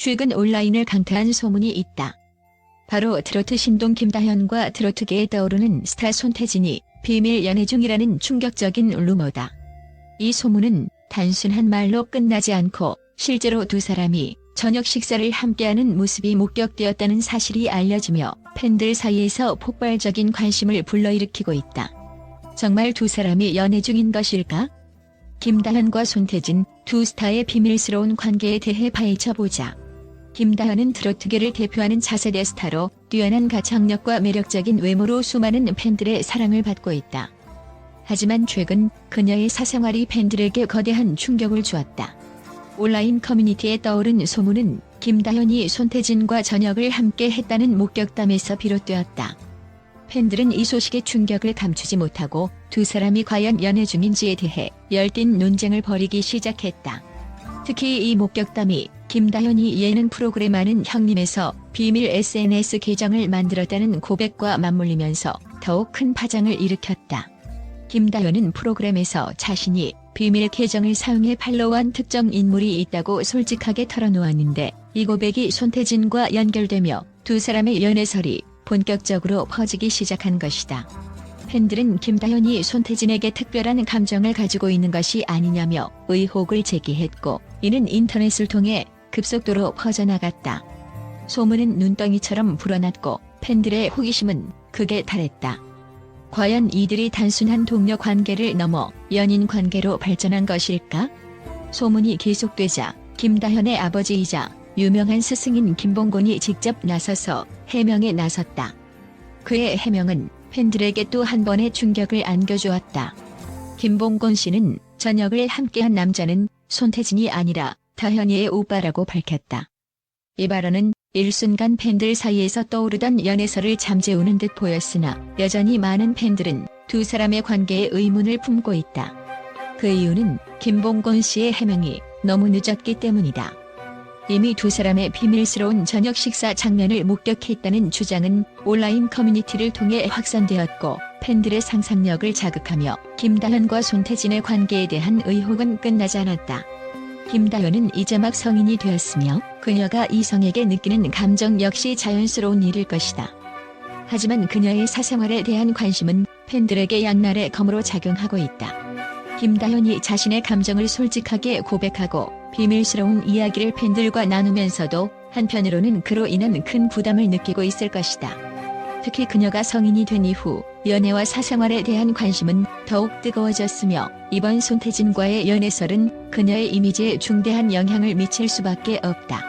최근 온라인을 강타한 소문이 있다. 바로 트로트 신동 김다현과 트로트계에 떠오르는 스타 손태진이 비밀 연애 중이라는 충격적인 루머다. 이 소문은 단순한 말로 끝나지 않고 실제로 두 사람이 저녁 식사를 함께하는 모습이 목격되었다는 사실이 알려지며 팬들 사이에서 폭발적인 관심을 불러일으키고 있다. 정말 두 사람이 연애 중인 것일까? 김다현과 손태진 두 스타의 비밀스러운 관계에 대해 파헤쳐보자. 김다현은 트로트계를 대표하는 차세대 스타로 뛰어난 가창력과 매력적인 외모로 수많은 팬들의 사랑을 받고 있다. 하지만 최근 그녀의 사생활이 팬들에게 거대한 충격을 주었다. 온라인 커뮤니티에 떠오른 소문은 김다현이 손태진과 저녁을 함께 했다는 목격담에서 비롯되었다. 팬들은 이 소식의 충격을 감추지 못하고 두 사람이 과연 연애 중인지에 대해 열띤 논쟁을 벌이기 시작했다. 특히 이 목격담이 김다현이 예능 프로그램 아는 형님에서 비밀 SNS 계정을 만들었다는 고백과 맞물리면서 더욱 큰 파장을 일으켰다. 김다현은 프로그램에서 자신이 비밀 계정을 사용해 팔로우한 특정 인물이 있다고 솔직하게 털어놓았는데 이 고백이 손태진과 연결되며 두 사람의 연애설이 본격적으로 퍼지기 시작한 것이다. 팬들은 김다현이 손태진에게 특별한 감정을 가지고 있는 것이 아니냐며 의혹을 제기했고 이는 인터넷을 통해 급속도로 퍼져나갔다. 소문은 눈덩이처럼 불어났고 팬들의 호기심은 극에 달했다. 과연 이들이 단순한 동료 관계를 넘어 연인 관계로 발전한 것일까? 소문이 계속되자 김다현의 아버지이자 유명한 스승인 김봉곤이 직접 나서서 해명에 나섰다. 그의 해명은 팬들에게 또 한 번의 충격을 안겨주었다. 김봉곤 씨는 저녁을 함께한 남자는 손태진이 아니라 다현이의 오빠라고 밝혔다. 이 발언은 일순간 팬들 사이에서 떠오르던 연애설을 잠재우는 듯 보였으나 여전히 많은 팬들은 두 사람의 관계에 의문을 품고 있다. 그 이유는 김봉곤 씨의 해명이 너무 늦었기 때문이다. 이미 두 사람의 비밀스러운 저녁 식사 장면을 목격했다는 주장은 온라인 커뮤니티를 통해 확산되었고 팬들의 상상력을 자극하며 김다현과 손태진의 관계에 대한 의혹은 끝나지 않았다. 김다현은 이제 막 성인이 되었으며 그녀가 이성에게 느끼는 감정 역시 자연스러운 일일 것이다. 하지만 그녀의 사생활에 대한 관심은 팬들에게 양날의 검으로 작용하고 있다. 김다현이 자신의 감정을 솔직하게 고백하고 비밀스러운 이야기를 팬들과 나누면서도 한편으로는 그로 인한 큰 부담을 느끼고 있을 것이다. 특히 그녀가 성인이 된 이후 연애와 사생활에 대한 관심은 더욱 뜨거워졌으며 이번 손태진과의 연애설은 그녀의 이미지에 중대한 영향을 미칠 수밖에 없다.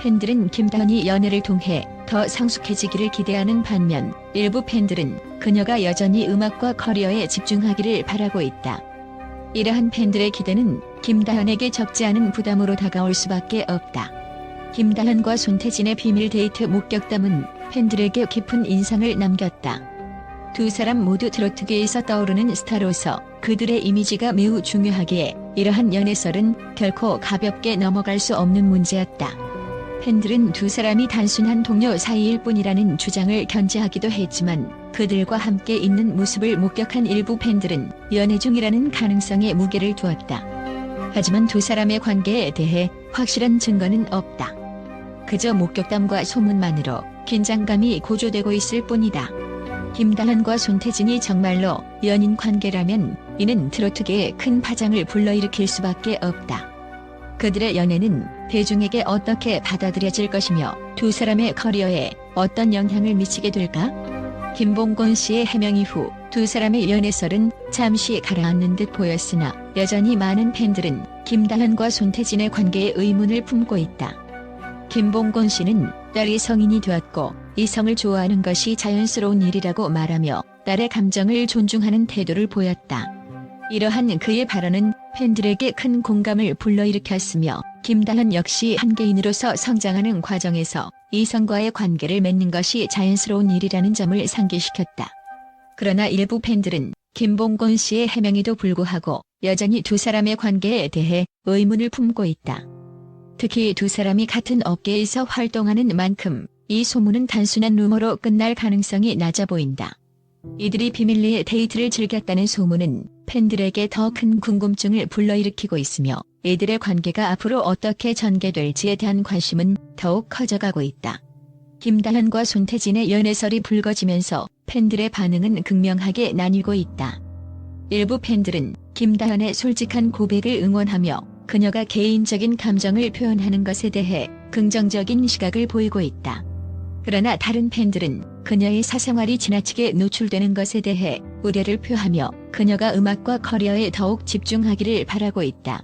팬들은 김다현이 연애를 통해 더 성숙해지기를 기대하는 반면 일부 팬들은 그녀가 여전히 음악과 커리어에 집중하기를 바라고 있다. 이러한 팬들의 기대는 김다현에게 적지 않은 부담으로 다가올 수밖에 없다. 김다현과 손태진의 비밀 데이트 목격담은 팬들에게 깊은 인상을 남겼다. 두 사람 모두 트로트계에서 떠오르는 스타로서 그들의 이미지가 매우 중요하기에 이러한 연애설은 결코 가볍게 넘어갈 수 없는 문제였다. 팬들은 두 사람이 단순한 동료 사이일 뿐이라는 주장을 견지하기도 했지만 그들과 함께 있는 모습을 목격한 일부 팬들은 연애 중이라는 가능성에 무게를 두었다. 하지만 두 사람의 관계에 대해 확실한 증거는 없다. 그저 목격담과 소문만으로 긴장감이 고조되고 있을 뿐이다. 김다현과 손태진이 정말로 연인 관계라면 이는 트로트계에 큰 파장을 불러일으킬 수밖에 없다. 그들의 연애는 대중에게 어떻게 받아들여질 것이며 두 사람의 커리어에 어떤 영향을 미치게 될까? 김봉곤 씨의 해명 이후 두 사람의 연애설은 잠시 가라앉는 듯 보였으나 여전히 많은 팬들은 김다현과 손태진의 관계에 의문을 품고 있다. 김봉곤 씨는 딸이 성인이 되었고 이성을 좋아하는 것이 자연스러운 일이라고 말하며 딸의 감정을 존중하는 태도를 보였다. 이러한 그의 발언은 팬들에게 큰 공감을 불러일으켰으며 김다현 역시 한 개인으로서 성장하는 과정에서 이성과의 관계를 맺는 것이 자연스러운 일이라는 점을 상기시켰다. 그러나 일부 팬들은 김봉곤 씨의 해명에도 불구하고 여전히 두 사람의 관계에 대해 의문을 품고 있다. 특히 두 사람이 같은 업계에서 활동하는 만큼 이 소문은 단순한 루머로 끝날 가능성이 낮아 보인다. 이들이 비밀리에 데이트를 즐겼다는 소문은 팬들에게 더 큰 궁금증을 불러일으키고 있으며 이들의 관계가 앞으로 어떻게 전개될지에 대한 관심은 더욱 커져가고 있다. 김다현과 손태진의 연애설이 불거지면서 팬들의 반응은 극명하게 나뉘고 있다. 일부 팬들은 김다현의 솔직한 고백을 응원하며 그녀가 개인적인 감정을 표현하는 것에 대해 긍정적인 시각을 보이고 있다. 그러나 다른 팬들은 그녀의 사생활이 지나치게 노출되는 것에 대해 우려를 표하며 그녀가 음악과 커리어에 더욱 집중하기를 바라고 있다.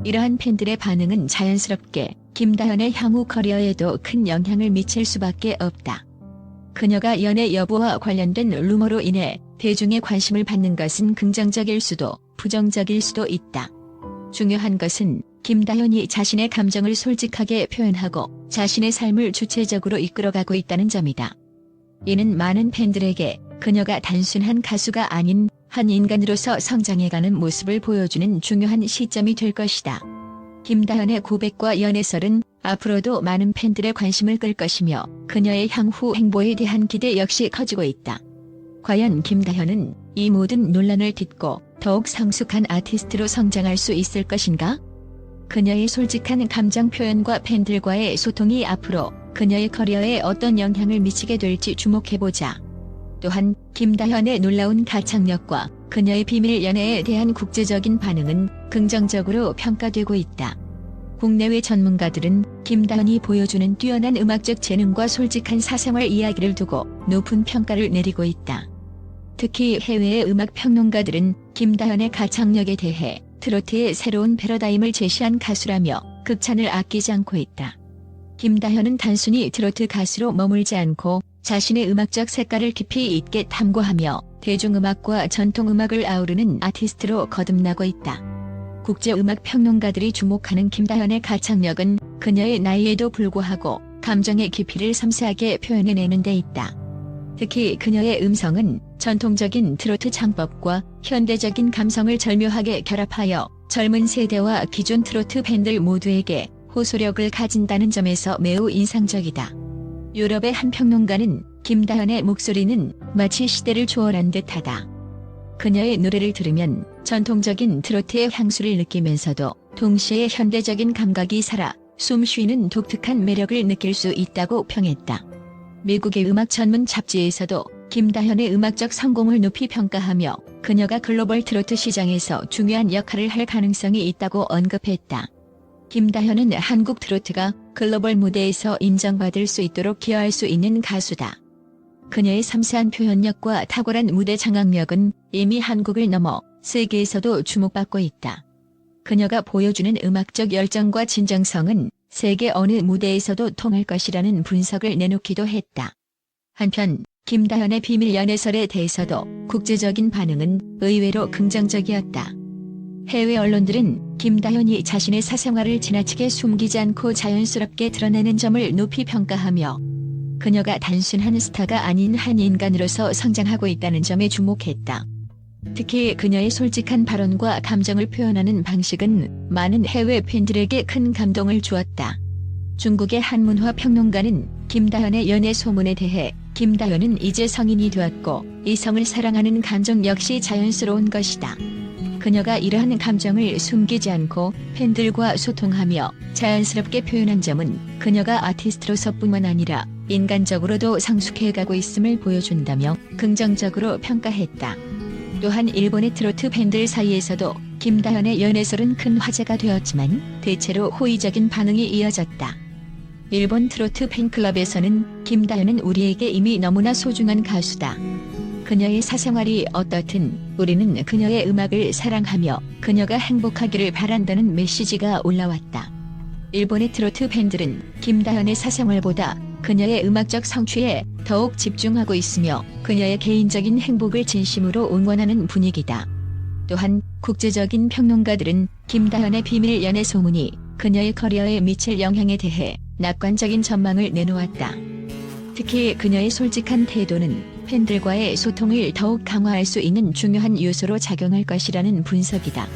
이러한 팬들의 반응은 자연스럽게 김다현의 향후 커리어에도 큰 영향을 미칠 수밖에 없다. 그녀가 연애 여부와 관련된 루머로 인해 대중의 관심을 받는 것은 긍정적일 수도 부정적일 수도 있다. 중요한 것은 김다현이 자신의 감정을 솔직하게 표현하고 자신의 삶을 주체적으로 이끌어가고 있다는 점이다. 이는 많은 팬들에게 그녀가 단순한 가수가 아닌 한 인간으로서 성장해가는 모습을 보여주는 중요한 시점이 될 것이다. 김다현의 고백과 연애설은 앞으로도 많은 팬들의 관심을 끌 것이며 그녀의 향후 행보에 대한 기대 역시 커지고 있다. 과연 김다현은 이 모든 논란을 딛고 더욱 성숙한 아티스트로 성장할 수 있을 것인가? 그녀의 솔직한 감정 표현과 팬들과의 소통이 앞으로 그녀의 커리어에 어떤 영향을 미치게 될지 주목해보자. 또한 김다현의 놀라운 가창력과 그녀의 비밀 연애에 대한 국제적인 반응은 긍정적으로 평가되고 있다. 국내외 전문가들은 김다현이 보여주는 뛰어난 음악적 재능과 솔직한 사생활 이야기를 두고 높은 평가를 내리고 있다. 특히 해외의 음악 평론가들은 김다현의 가창력에 대해 트로트의 새로운 패러다임을 제시한 가수라며 극찬을 아끼지 않고 있다. 김다현은 단순히 트로트 가수로 머물지 않고 자신의 음악적 색깔을 깊이 있게 탐구하며 대중음악과 전통음악을 아우르는 아티스트로 거듭나고 있다. 국제음악 평론가들이 주목하는 김다현의 가창력은 그녀의 나이에도 불구하고 감정의 깊이를 섬세하게 표현해내는 데 있다. 특히 그녀의 음성은 전통적인 트로트 창법과 현대적인 감성을 절묘하게 결합하여 젊은 세대와 기존 트로트 팬들 모두에게 호소력을 가진다는 점에서 매우 인상적이다. 유럽의 한 평론가는 김다현의 목소리는 마치 시대를 초월한 듯하다. 그녀의 노래를 들으면 전통적인 트로트의 향수를 느끼면서도 동시에 현대적인 감각이 살아 숨쉬는 독특한 매력을 느낄 수 있다고 평했다. 미국의 음악 전문 잡지에서도 김다현의 음악적 성공을 높이 평가하며 그녀가 글로벌 트로트 시장에서 중요한 역할을 할 가능성이 있다고 언급했다. 김다현은 한국 트로트가 글로벌 무대에서 인정받을 수 있도록 기여할 수 있는 가수다. 그녀의 섬세한 표현력과 탁월한 무대 장악력은 이미 한국을 넘어 세계에서도 주목받고 있다. 그녀가 보여주는 음악적 열정과 진정성은 세계 어느 무대에서도 통할 것이라는 분석을 내놓기도 했다. 한편 김다현의 비밀 연애설에 대해서도 국제적인 반응은 의외로 긍정적이었다. 해외 언론들은 김다현이 자신의 사생활을 지나치게 숨기지 않고 자연스럽게 드러내는 점을 높이 평가하며 그녀가 단순한 스타가 아닌 한 인간으로서 성장하고 있다는 점에 주목했다. 특히 그녀의 솔직한 발언과 감정을 표현하는 방식은 많은 해외 팬들에게 큰 감동을 주었다. 중국의 한 문화 평론가는 김다현의 연애 소문에 대해 김다현은 이제 성인이 되었고 이성을 사랑하는 감정 역시 자연스러운 것이다. 그녀가 이러한 감정을 숨기지 않고 팬들과 소통하며 자연스럽게 표현한 점은 그녀가 아티스트로서뿐만 아니라 인간적으로도 성숙해가고 있음을 보여준다며 긍정적으로 평가했다. 또한 일본의 트로트 팬들 사이에서도 김다현의 연애설은 큰 화제가 되었지만 대체로 호의적인 반응이 이어졌다. 일본 트로트 팬클럽에서는 김다현은 우리에게 이미 너무나 소중한 가수다. 그녀의 사생활이 어떻든 우리는 그녀의 음악을 사랑하며 그녀가 행복하기를 바란다는 메시지가 올라왔다. 일본의 트로트 팬들은 김다현의 사생활보다 그녀의 음악적 성취에 더욱 집중하고 있으며 그녀의 개인적인 행복을 진심으로 응원하는 분위기다. 또한 국제적인 평론가들은 김다현의 비밀 연애 소문이 그녀의 커리어에 미칠 영향에 대해 낙관적인 전망을 내놓았다. 특히 그녀의 솔직한 태도는 팬들과의 소통을 더욱 강화할 수 있는 중요한 요소로 작용할 것이라는 분석이다.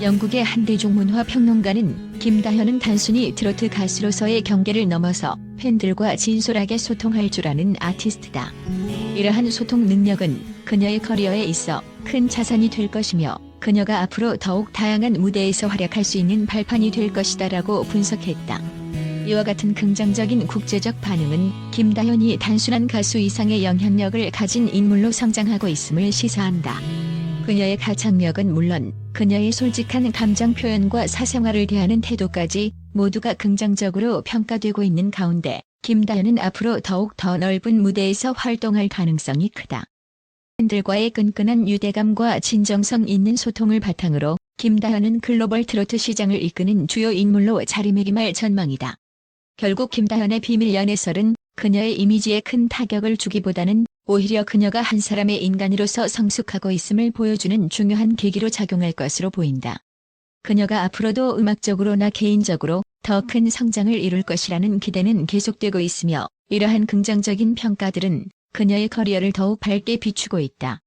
영국의 한 대중문화 평론가는 김다현은 단순히 트로트 가수로서의 경계를 넘어서 팬들과 진솔하게 소통할 줄 아는 아티스트다. 이러한 소통 능력은 그녀의 커리어에 있어 큰 자산이 될 것이며 그녀가 앞으로 더욱 다양한 무대에서 활약할 수 있는 발판이 될 것이다라고 분석했다. 이와 같은 긍정적인 국제적 반응은 김다현이 단순한 가수 이상의 영향력을 가진 인물로 성장하고 있음을 시사한다. 그녀의 가창력은 물론 그녀의 솔직한 감정 표현과 사생활을 대하는 태도까지 모두가 긍정적으로 평가되고 있는 가운데 김다현은 앞으로 더욱 더 넓은 무대에서 활동할 가능성이 크다. 팬들과의 끈끈한 유대감과 진정성 있는 소통을 바탕으로 김다현은 글로벌 트로트 시장을 이끄는 주요 인물로 자리매김할 전망이다. 결국 김다현의 비밀 연애설은 그녀의 이미지에 큰 타격을 주기보다는 오히려 그녀가 한 사람의 인간으로서 성숙하고 있음을 보여주는 중요한 계기로 작용할 것으로 보인다. 그녀가 앞으로도 음악적으로나 개인적으로 더 큰 성장을 이룰 것이라는 기대는 계속되고 있으며 이러한 긍정적인 평가들은 그녀의 커리어를 더욱 밝게 비추고 있다.